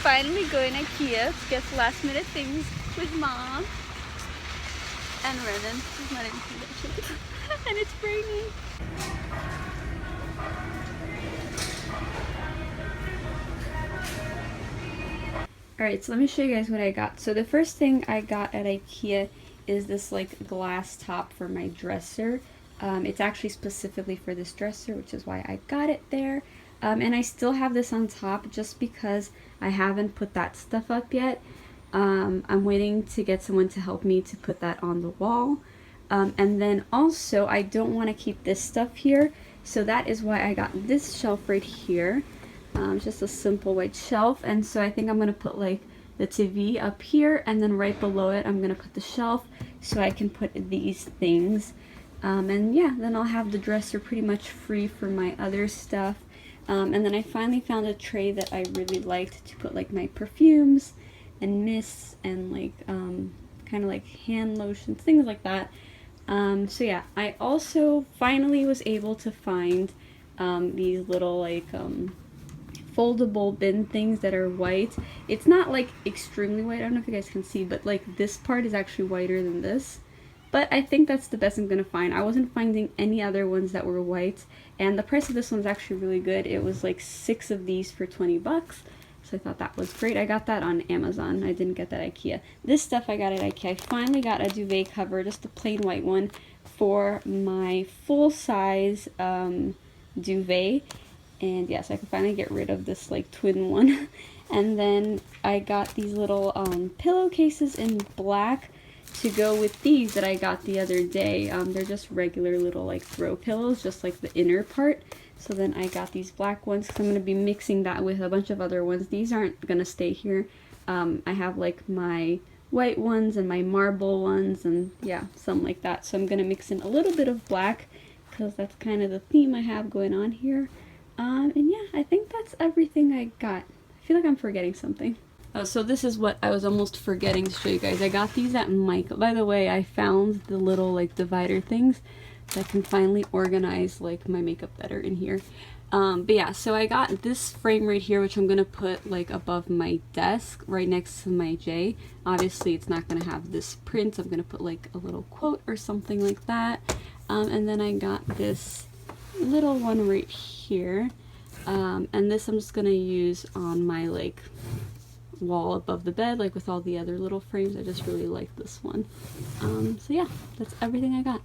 finally going Ikea to get last minute things with Mom and Renan. He's not even convention. And it's raining. Alright, so let me show you guys what I got. So the first thing I got at Ikea is this like glass top for my dresser. It's actually specifically for this dresser, which is why I got it there. And I still have this on top just because I haven't put that stuff up yet. I'm waiting to get someone to help me to put that on the wall. And then also, I don't want to keep this stuff here, so that is why I got this shelf right here. Just a simple white shelf, and so I think I'm going to put like the TV up here, and then right below it I'm going to put the shelf so I can put these things. And yeah, then I'll have the dresser pretty much free for my other stuff. And then I finally found a tray that I really liked to put like my perfumes and mists and like kind of like hand lotions, things like that. So yeah, I also finally was able to find these little like foldable bin things that are white. It's not like extremely white, I don't know if you guys can see, but like this part is actually whiter than this. But I think that's the best I'm gonna find. I wasn't finding any other ones that were white, and the price of this one's actually really good. It was like 6 of these for 20 bucks. So I thought that was great. I got that on Amazon. I didn't get that at Ikea. This stuff I got at Ikea. I finally got a duvet cover, just a plain white one, for my full-size duvet. And yes, I can finally get rid of this like twin one. And then I got these little pillowcases in black to go with these that I got the other day. They're just regular little like throw pillows, just like the inner part. So then I got these black ones because I'm going to be mixing that with a bunch of other ones. These aren't going to stay here. I have like my white ones and my marble ones and yeah, something like that. So I'm going to mix in a little bit of black because that's kind of the theme I have going on here. And yeah, I think that's everything I got. I feel like I'm forgetting something. So this is what I was almost forgetting to show you guys. I got these at Makeover. By the way, I found the little like divider things that can finally organize like my makeup better in here. But yeah, so I got this frame right here, which I'm gonna put like above my desk right next to my J. Obviously it's not gonna have this print. I'm gonna put like a little quote or something like that. And then I got this little one right here. And this I'm just gonna use on my like wall above the bed, like with all the other little frames. I just really like this one. So yeah, that's everything I got.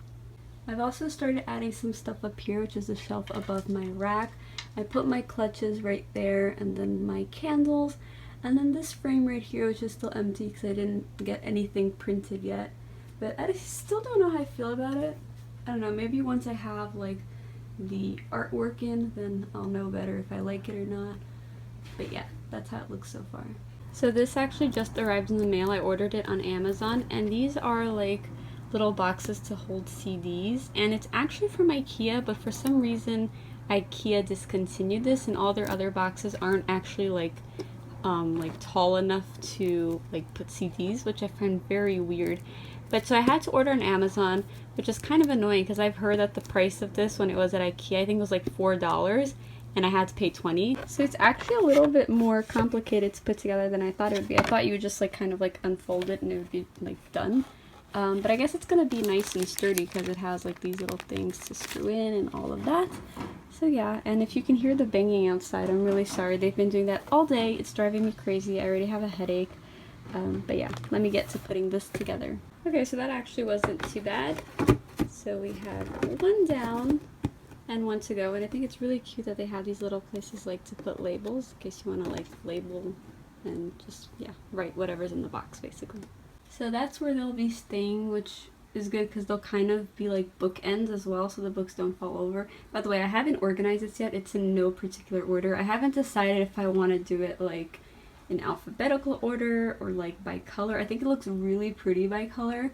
I've also started adding some stuff up here, which is the shelf above my rack. I put my clutches right there, and then my candles, and then this frame right here, which is still empty because I didn't get anything printed yet. But I still don't know how I feel about it. I don't know, maybe once I have like the artwork in, then I'll know better if I like it or not. But yeah, that's how it looks so far. So this actually just arrived in the mail. I ordered it on Amazon, and these are like little boxes to hold CDs, and it's actually from Ikea, but for some reason Ikea discontinued this, and all their other boxes aren't actually like tall enough to like put CDs, which I find very weird. But so I had to order on Amazon, which is kind of annoying because I've heard that the price of this when it was at Ikea, I think it was like $4, and I had to pay $20. So it's actually a little bit more complicated to put together than I thought it would be. I thought you would just like kind of like unfold it and it would be like done. But I guess it's gonna be nice and sturdy because it has like these little things to screw in and all of that. So yeah, and if you can hear the banging outside, I'm really sorry. They've been doing that all day. It's driving me crazy. I already have a headache. But yeah, let me get to putting this together. Okay, so that actually wasn't too bad. So we have one down and one to go, and I think it's really cute that they have these little places like to put labels in case you want to like label and just, yeah, write whatever's in the box basically. So that's where they'll be staying, which is good because they'll kind of be like bookends as well, so the books don't fall over. By the way, I haven't organized this yet. It's in no particular order. I haven't decided if I want to do it like in alphabetical order or like by color. I think it looks really pretty by color,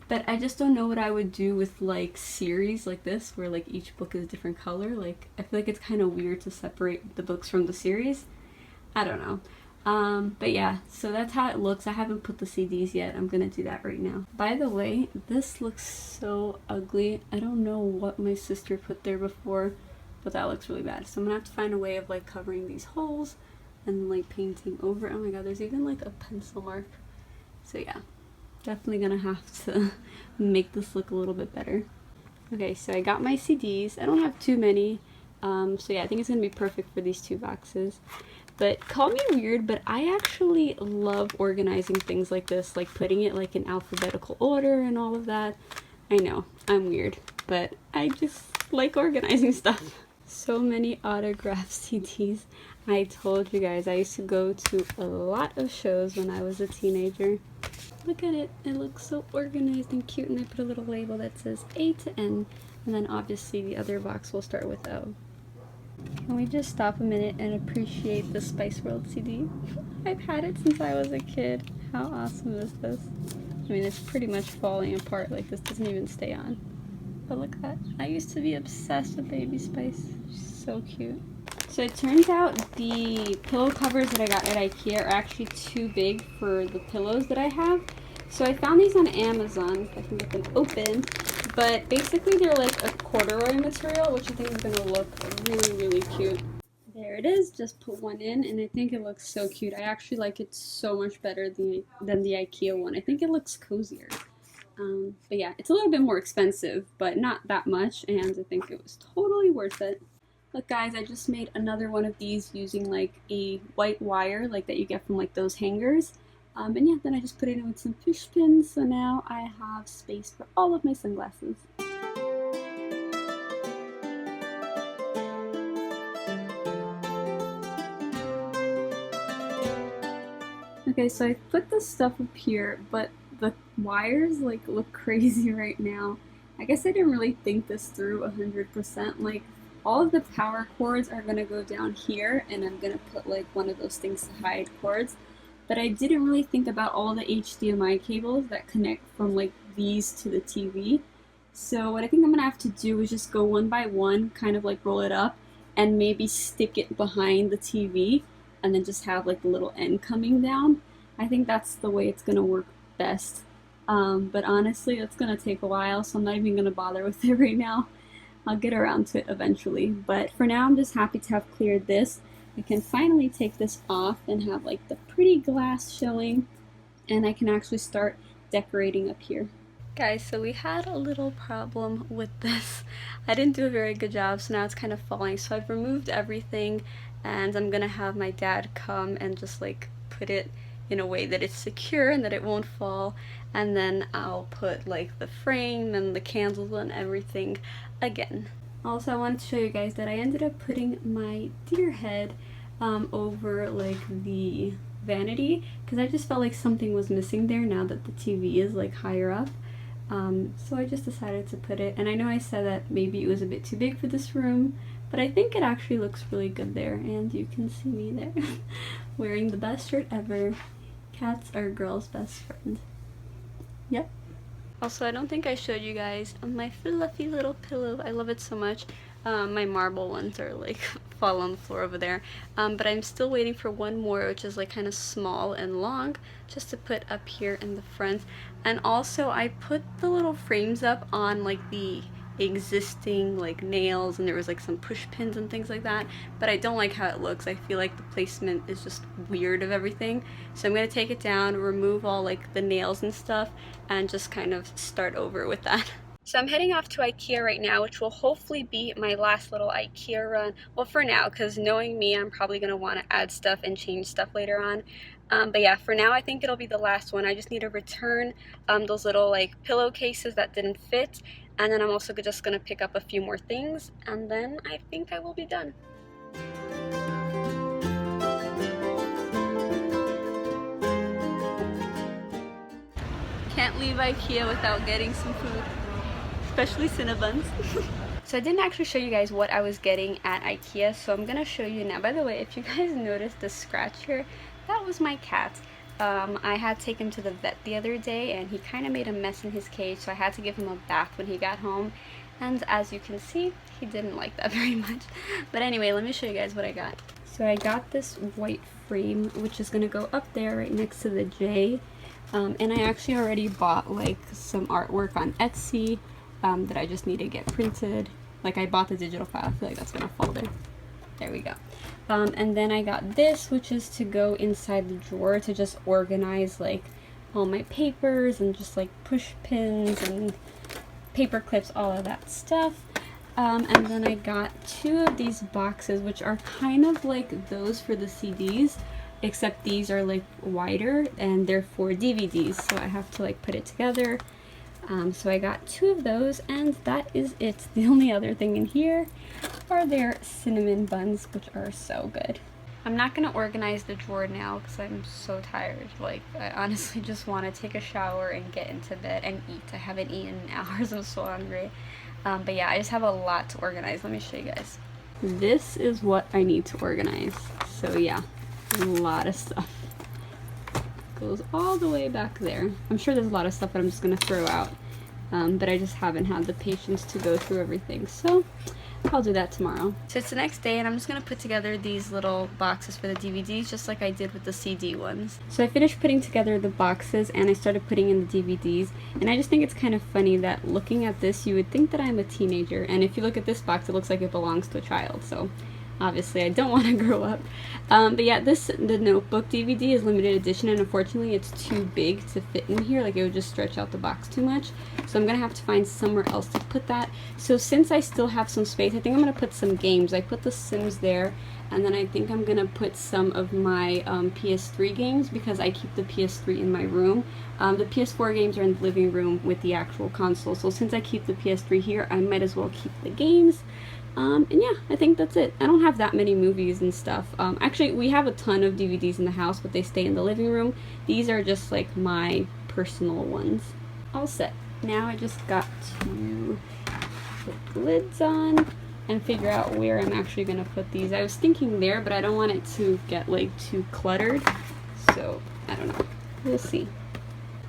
but I just don't know what I would do with like series like this where like each book is a different color. Like I feel like it's kind of weird to separate the books from the series. I don't know. But yeah, so that's how it looks. I haven't put the CDs yet. I'm gonna do that right now. By the way, this looks so ugly. I don't know what my sister put there before, but that looks really bad. So I'm gonna have to find a way of like covering these holes. and like painting over it. Oh my god, there's even like a pencil mark. So yeah, definitely gonna have to make this look a little bit better. Okay, so I got my CDs. I don't have too many, so yeah, I think it's gonna be perfect for these 2 boxes. But call me weird, but I actually love organizing things like this, like putting it like in alphabetical order and all of that. I know, I'm weird, but I just like organizing stuff. So many autographed CDs. I told you guys, I used to go to a lot of shows when I was a teenager. Look at it, it looks so organized and cute, and I put a little label that says A to N, and then obviously the other box will start with O. Can we just stop a minute and appreciate the Spice World CD? I've had it since I was a kid. How awesome is this? I mean, it's pretty much falling apart, like this doesn't even stay on. But look at that. I used to be obsessed with Baby Spice. She's so cute. So it turns out the pillow covers that I got at Ikea are actually too big for the pillows that I have. So I found these on Amazon, if I can get them open. But basically they're like a corduroy material, which I think is going to look really, really cute. There it is, just put one in, and I think it looks so cute. I actually like it so much better than the Ikea one. I think it looks cozier. But yeah, it's a little bit more expensive, but not that much, and I think it was totally worth it. Look guys, I just made another one of these using like a white wire like that you get from like those hangers. And yeah, then I just put it in with some fish pins, so now I have space for all of my sunglasses. Okay, so I put this stuff up here, but the wires like look crazy right now. I guess I didn't really think this through 100%. Like, all of the power cords are gonna go down here, and I'm gonna put like one of those things to hide cords. But I didn't really think about all the HDMI cables that connect from like these to the TV. So what I think I'm gonna have to do is just go one by one, kind of like roll it up, and maybe stick it behind the TV, and then just have like the little end coming down. I think that's the way it's gonna work best. But honestly, it's gonna take a while, so I'm not even gonna bother with it right now. I'll get around to it eventually. But for now, I'm just happy to have cleared this. I can finally take this off and have like the pretty glass showing, and I can actually start decorating up here. Guys, so we had a little problem with this. I didn't do a very good job, so now it's kind of falling. So I've removed everything, and I'm gonna have my dad come and just like put it in a way that it's secure and that it won't fall, and then I'll put like the frame and the candles and everything again. Also, I wanted to show you guys that I ended up putting my deer head over like the vanity, because I just felt like something was missing there now that the TV is like higher up. So I just decided to put it, and I know I said that maybe it was a bit too big for this room, but I think it actually looks really good there, and you can see me there wearing the best shirt ever. Cats are girls' best friend. Yep. Also, I don't think I showed you guys my fluffy little pillow. I love it so much. My marble ones are like fall on the floor over there. But I'm still waiting for one more, which is like kind of small and long, just to put up here in the front. And also I put the little frames up on like the existing like nails, and there was like some push pins and things like that, but I don't like how it looks. I feel like the placement is just weird of everything, so I'm gonna take it down, remove all like the nails and stuff, and just kind of start over with that. So I'm heading off to Ikea right now, which will hopefully be my last little Ikea run. Well, for now, because knowing me, I'm probably going to want to add stuff and change stuff later on. But yeah, for now, I think it'll be the last one. I just need to return those little like pillowcases that didn't fit. And then I'm also just going to pick up a few more things. And then I think I will be done. Can't leave Ikea without getting some food. Especially Cinnabons. So I didn't actually show you guys what I was getting at Ikea, so I'm gonna show you now. By the way, if you guys noticed the scratch here, that was my cat. I had taken him to the vet the other day, and he kind of made a mess in his cage, so I had to give him a bath when he got home. And as you can see, he didn't like that very much. But anyway, let me show you guys what I got. So I got this white frame, which is gonna go up there right next to the J. And I actually already bought like some artwork on Etsy. That I just need to get printed. Like, I bought the digital file. I feel like that's gonna fall there. There we go. And then I got this, which is to go inside the drawer to just organize like all my papers and just like push pins and paper clips, all of that stuff. And then I got 2 of these boxes, which are kind of like those for the CDs, except these are like wider and they're for DVDs, so I have to like put it together. So I got 2 of those, and that is it. The only other thing in here are their cinnamon buns, which are so good. I'm not going to organize the drawer now because I'm so tired. Like, I honestly just want to take a shower and get into bed and eat. I haven't eaten in hours. I'm so hungry. But yeah, I just have a lot to organize. Let me show you guys. This is what I need to organize. So yeah, a lot of stuff. Goes all the way back there. I'm sure there's a lot of stuff that I'm just going to throw out. But I just haven't had the patience to go through everything. So I'll do that tomorrow. So it's the next day, and I'm just going to put together these little boxes for the DVDs, just like I did with the CD ones. So I finished putting together the boxes, and I started putting in the DVDs, and I just think it's kind of funny that looking at this, you would think that I'm a teenager, and if you look at this box, it looks like it belongs to a child, so obviously I don't want to grow up. But yeah, the Notebook DVD is limited edition, and unfortunately it's too big to fit in here. Like, it would just stretch out the box too much. So I'm going to have to find somewhere else to put that. So since I still have some space, I think I'm going to put some games. I put the Sims there, and then I think I'm going to put some of my PS3 games, because I keep the PS3 in my room. The PS4 games are in the living room with the actual console. So since I keep the PS3 here, I might as well keep the games. And yeah, I think that's it. I don't have that many movies and stuff. Actually, we have a ton of DVDs in the house, but they stay in the living room. These are just like my personal ones. All set. Now I just got to put the lids on and figure out where I'm actually going to put these. I was thinking there, but I don't want it to get like too cluttered. So, I don't know. We'll see.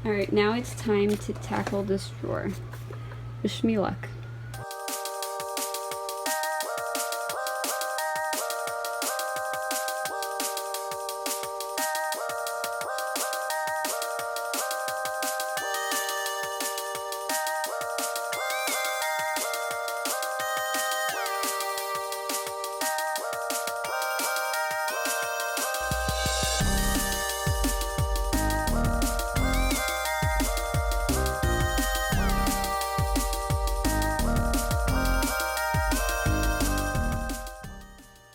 Alright, now it's time to tackle this drawer. Wish me luck.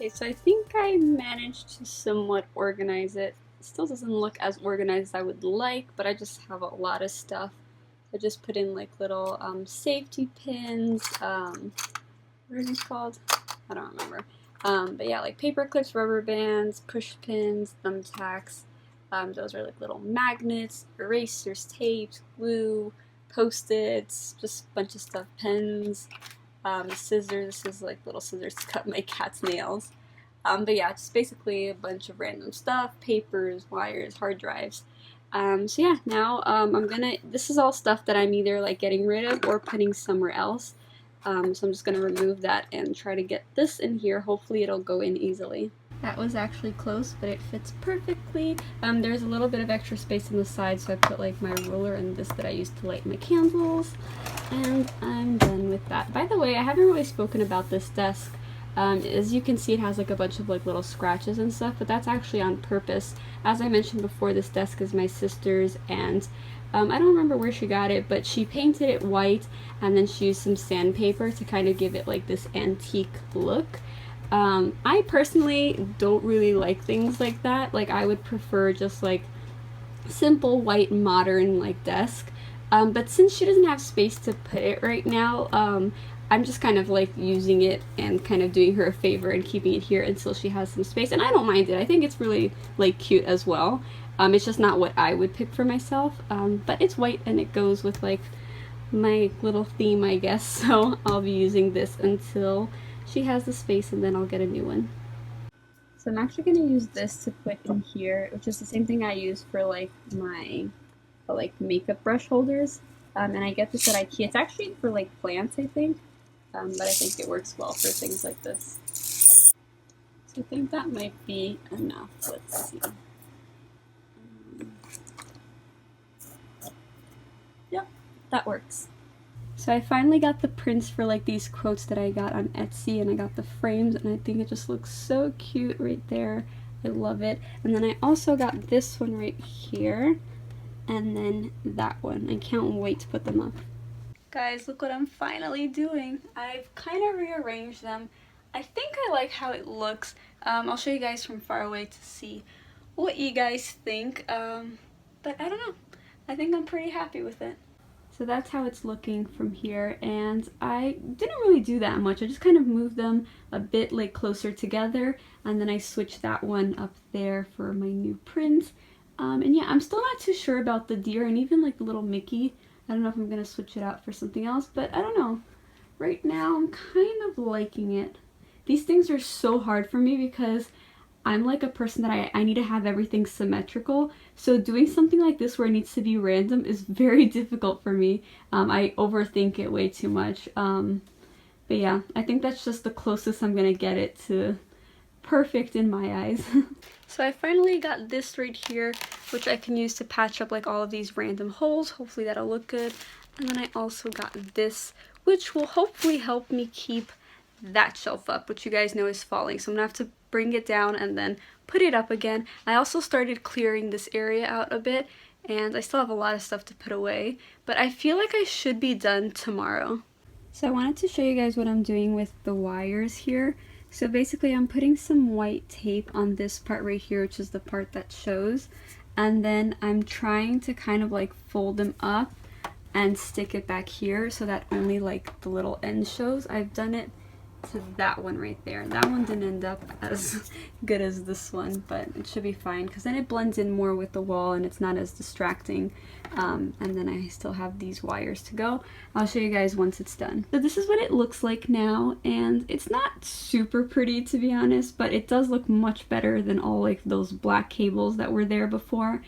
Okay, so I think I managed to somewhat organize it. It still doesn't look as organized as I would like, but I just have a lot of stuff. I just put in like little safety pins, what are these called? I don't remember. But yeah, like paper clips, rubber bands, push pins, thumbtacks. Those are like little magnets, erasers, tapes, glue, post-its, just a bunch of stuff, pens. Scissors. This is like little scissors to cut my cat's nails. But yeah, just basically a bunch of random stuff, papers, wires, hard drives. So yeah, now this is all stuff that I'm either like getting rid of or putting somewhere else. So I'm just gonna remove that and try to get this in here. Hopefully it'll go in easily. That was actually close, but it fits perfectly. There's a little bit of extra space on the side, so I put like my ruler and this that I used to light my candles. And I'm done with that. By the way, I haven't really spoken about this desk. As you can see, it has like a bunch of like little scratches and stuff, but that's actually on purpose. As I mentioned before, this desk is my sister's, and I don't remember where she got it, but she painted it white, and then she used some sandpaper to kind of give it like this antique look. I personally don't really like things like that. Like, I would prefer just like simple white modern like desk. But since she doesn't have space to put it right now, I'm just kind of like using it and kind of doing her a favor and keeping it here until she has some space. And I don't mind it. I think it's really like cute as well. It's just not what I would pick for myself. But it's white and it goes with like my little theme, I guess. So I'll be using this until she has the space, and then I'll get a new one. So I'm actually going to use this to put in here, which is the same thing I use for like my makeup brush holders. And I get this at Ikea. It's actually for like plants, I think. But I think it works well for things like this. So I think that might be enough. Let's see. Yep, that works. So I finally got the prints for like these quotes that I got on Etsy, and I got the frames, and I think it just looks so cute right there. I love it. And then I also got this one right here, and then that one. I can't wait to put them up. Guys, look what I'm finally doing. I've kind of rearranged them. I think I like how it looks. I'll show you guys from far away to see what you guys think. But I don't know. I think I'm pretty happy with it. So that's how it's looking from here, and I didn't really do that much. I just kind of moved them a bit like closer together, and then I switched that one up there for my new print. And yeah, I'm still not too sure about the deer and even like the little Mickey. I don't know if I'm gonna switch it out for something else, but I don't know. Right now I'm kind of liking it. These things are so hard for me because I'm like a person that I need to have everything symmetrical, so doing something like this where it needs to be random is very difficult for me. I overthink it way too much. But yeah, I think that's just the closest I'm gonna get it to perfect in my eyes. So I finally got this right here, which I can use to patch up like all of these random holes. Hopefully that'll look good. And then I also got this, which will hopefully help me keep that shelf up, which you guys know is falling. So I'm gonna have to bring it down and then put it up again. I also started clearing this area out a bit, and I still have a lot of stuff to put away, but I feel like I should be done tomorrow. So I wanted to show you guys what I'm doing with the wires here. So basically I'm putting some white tape on this part right here, which is the part that shows, and then I'm trying to kind of like fold them up and stick it back here so that only like the little end shows. I've done it to that one right there. That one didn't end up as good as this one, but it should be fine because then it blends in more with the wall and it's not as distracting. And then I still have these wires to go. I'll show you guys once it's done. So this is what it looks like now, and it's not super pretty to be honest, but it does look much better than all like those black cables that were there before.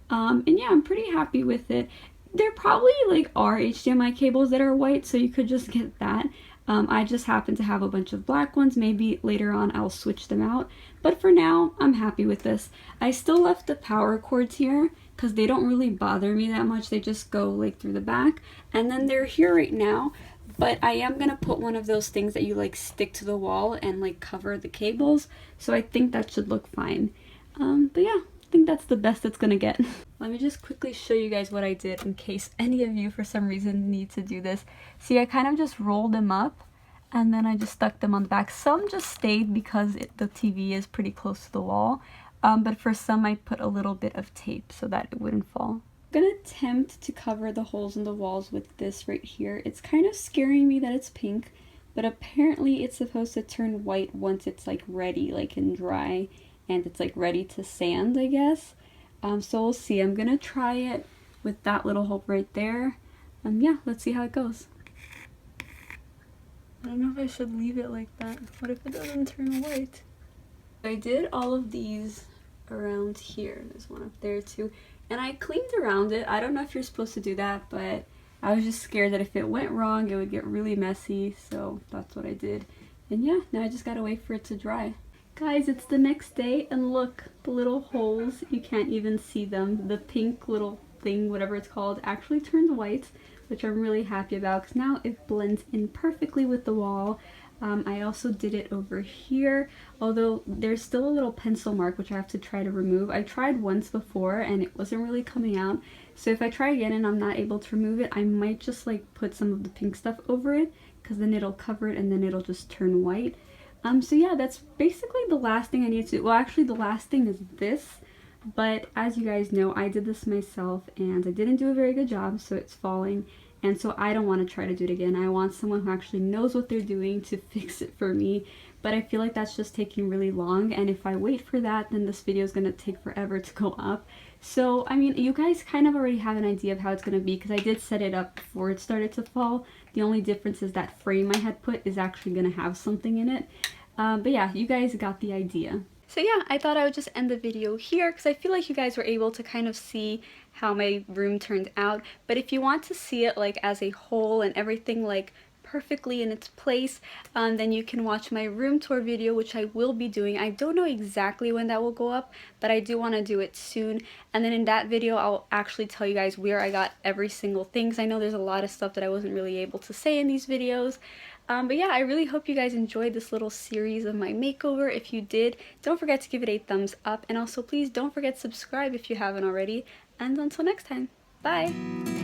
And yeah, I'm pretty happy with it. There probably like are HDMI cables that are white, so you could just get that. I just happen to have a bunch of black ones. Maybe later on I'll switch them out, but for now I'm happy with this. I still left the power cords here because they don't really bother me that much. They just go like through the back, and then they're here right now, but I am gonna put one of those things that you like stick to the wall and like cover the cables, so I think that should look fine. But yeah, I think that's the best it's gonna get. Let me just quickly show you guys what I did in case any of you for some reason need to do this. See, I kind of just rolled them up and then I just stuck them on the back. Some just stayed because the TV is pretty close to the wall, but for some I put a little bit of tape so that it wouldn't fall. I'm gonna attempt to cover the holes in the walls with this right here. It's kind of scaring me that it's pink, but apparently it's supposed to turn white once it's like ready, like and dry, and it's like ready to sand, I guess. So we'll see. I'm gonna try it with that little hole right there. Yeah, let's see how it goes. I don't know if I should leave it like that. What if it doesn't turn white? I did all of these around here. There's one up there too. And I cleaned around it. I don't know if you're supposed to do that, but I was just scared that if it went wrong, it would get really messy. So that's what I did. And yeah, now I just gotta wait for it to dry. Guys, it's the next day, and look, the little holes, you can't even see them. The pink little thing, whatever it's called, actually turned white, which I'm really happy about because now it blends in perfectly with the wall. I also did it over here, although there's still a little pencil mark which I have to try to remove. I tried once before and it wasn't really coming out, so if I try again and I'm not able to remove it, I might just like put some of the pink stuff over it because then it'll cover it and then it'll just turn white. So yeah, that's basically the last thing I need to do. Well, actually the last thing is this, but as you guys know, I did this myself and I didn't do a very good job, so it's falling, and so I don't want to try to do it again. I want someone who actually knows what they're doing to fix it for me, but I feel like that's just taking really long, and if I wait for that, then this video is going to take forever to go up. So, I mean, you guys kind of already have an idea of how it's going to be because I did set it up before it started to fall. The only difference is that frame I had put is actually going to have something in it. But yeah, you guys got the idea. So yeah, I thought I would just end the video here because I feel like you guys were able to kind of see how my room turned out. But if you want to see it like as a whole and everything like perfectly in its place, then you can watch my room tour video, which I will be doing. I don't know exactly when that will go up, but I do want to do it soon. And then in that video, I'll actually tell you guys where I got every single thing, because I know there's a lot of stuff that I wasn't really able to say in these videos. But yeah, I really hope you guys enjoyed this little series of my makeover. If you did, don't forget to give it a thumbs up, and also please don't forget to subscribe if you haven't already. And until next time, bye!